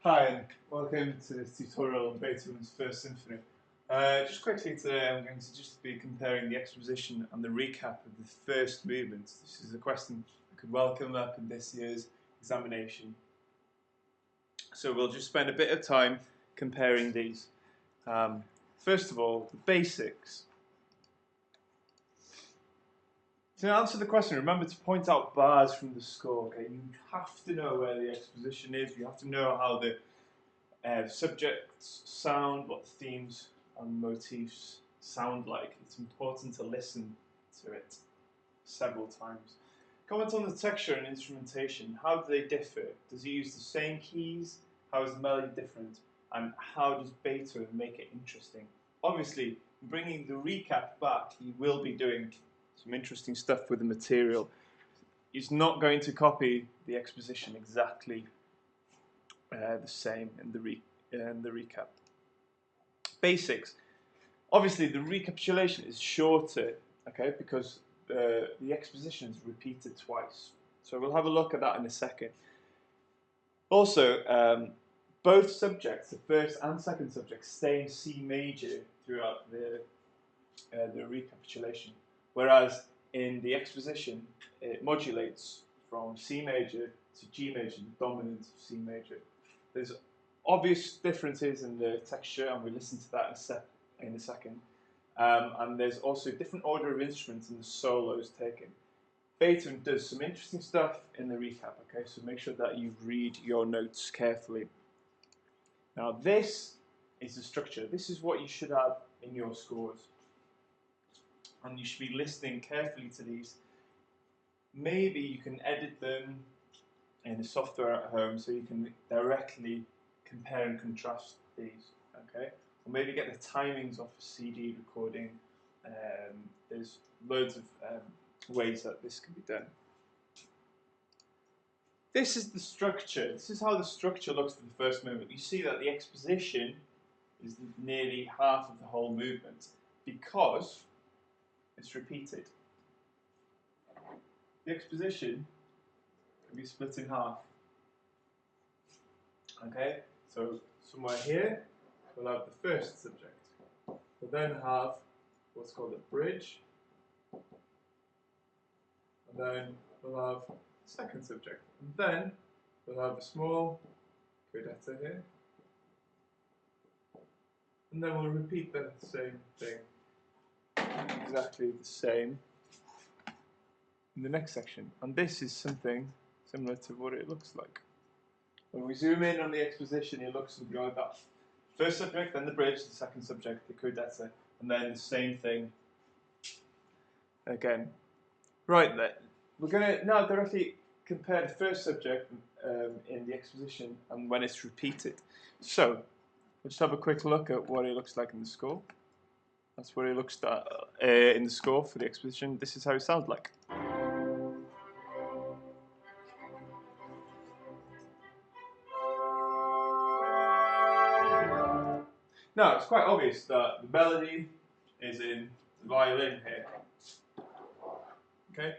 Hi and welcome to this tutorial on Beethoven's First Symphony. Just quickly today I'm going to just be comparing the exposition and the recap of the first movement. This is a question that could well come up in this year's examination. So we'll just spend a bit of time comparing these. First of all, the basics. To answer the question, remember to point out bars from the score. Okay, you have to know where the exposition is. You have to know how the subjects sound, what the themes and motifs sound like. It's important to listen to it several times. Comment on the texture and instrumentation. How do they differ? Does he use the same keys? How is the melody different? And how does Beethoven make it interesting? Obviously, bringing the recap back, he will be doing some interesting stuff with the material. He's not going to copy the exposition exactly the same in the recap. Basics. Obviously, the recapitulation is shorter, okay, because the exposition is repeated twice. So we'll have a look at that in a second. Also, both subjects, the first and second subject, stay in C major throughout the recapitulation, whereas in the exposition, it modulates from C major to G major, the dominant of C major. There's obvious differences in the texture, and we'll listen to that in a second. And there's also different order of instruments in the solos taken. Beethoven does some interesting stuff in the recap, okay? So make sure that you read your notes carefully. Now this is the structure. This is what you should have in your scores. And you should be listening carefully to these. Maybe you can edit them in the software at home so you can directly compare and contrast these, okay? Or maybe get the timings off a CD recording. There's loads of ways that this can be done. This is the structure. This is how the structure looks for the first movement. You see that the exposition is nearly half of the whole movement because it's repeated. The exposition can be split in half. Okay, so somewhere here we'll have the first subject. We'll then have what's called a bridge, and then we'll have the second subject. And then we'll have a small codetta here, and then we'll repeat the same thing, exactly the same, in the next section. And this is something similar to what it looks like. When we zoom in on the exposition, it looks something like that. First subject, then the bridge, the second subject, the codetta, and then the same thing again. Right, then, we're going to now directly compare the first subject in the exposition and when it's repeated. So, let's have a quick look at what it looks like in the score. That's what it looks like in the score for the exposition. This is how it sounds like. Now, it's quite obvious that the melody is in the violin here. Okay.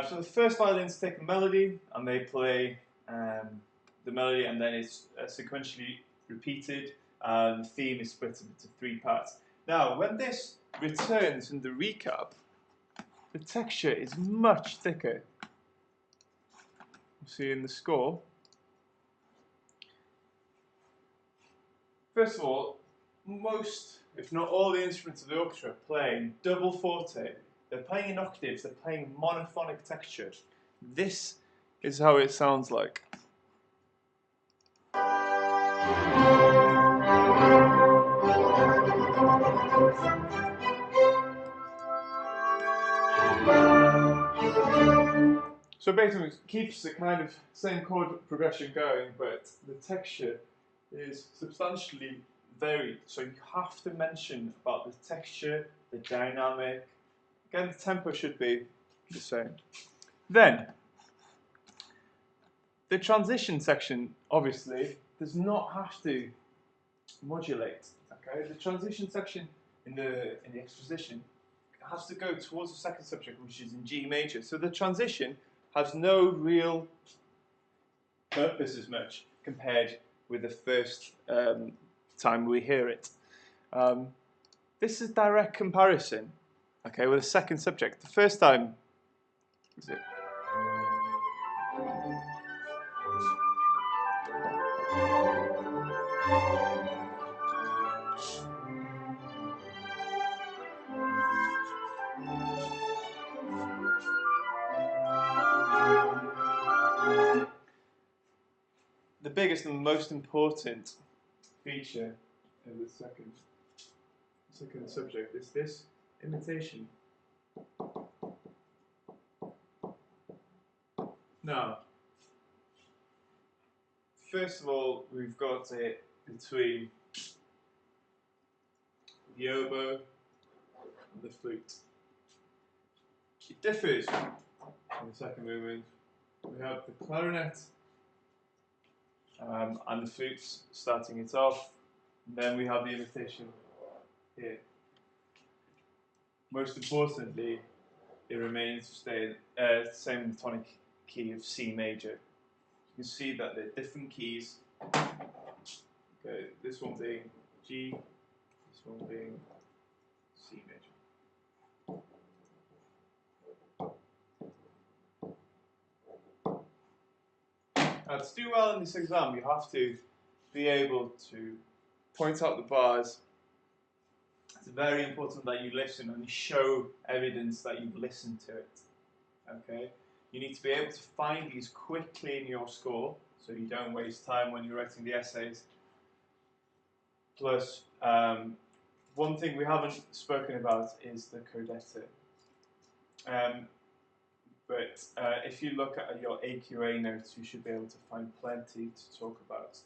So the first violins take the melody and they play the melody, and then it's sequentially repeated, and the theme is split into three parts. Now, when this returns in the recap, the texture is much thicker. You see in the score. First of all, most, if not all, the instruments of the orchestra are playing double forte. They're playing in octaves, they're playing monophonic texture. This is how it sounds like. So Beethoven keeps the kind of same chord progression going, but the texture is substantially varied. So you have to mention about the texture, the dynamic. Again, the tempo should be the same. Then, the transition section, obviously, does not have to modulate. Okay, the transition section in the exposition has to go towards the second subject, which is in G major. So the transition has no real purpose as much. compared with the first time we hear it. This is direct comparison, okay, with the second subject. The first time, is it? The biggest and most important feature of the second subject is this imitation. Now, first of all, we've got it between the oboe and the flute. It differs in the second movement. We have the clarinet and the flutes starting it off, and then we have the imitation here. Most importantly, it remains staying same in the tonic key of C major. You can see that they're different keys. Okay, this one being G, this one being C major. Now, to do well in this exam, you have to be able to point out the bars. It's very important that you listen and you show evidence that you've listened to it. Okay? You need to be able to find these quickly in your score, so you don't waste time when you're writing the essays. Plus, one thing we haven't spoken about is the codetta. But if you look at your AQA notes, you should be able to find plenty to talk about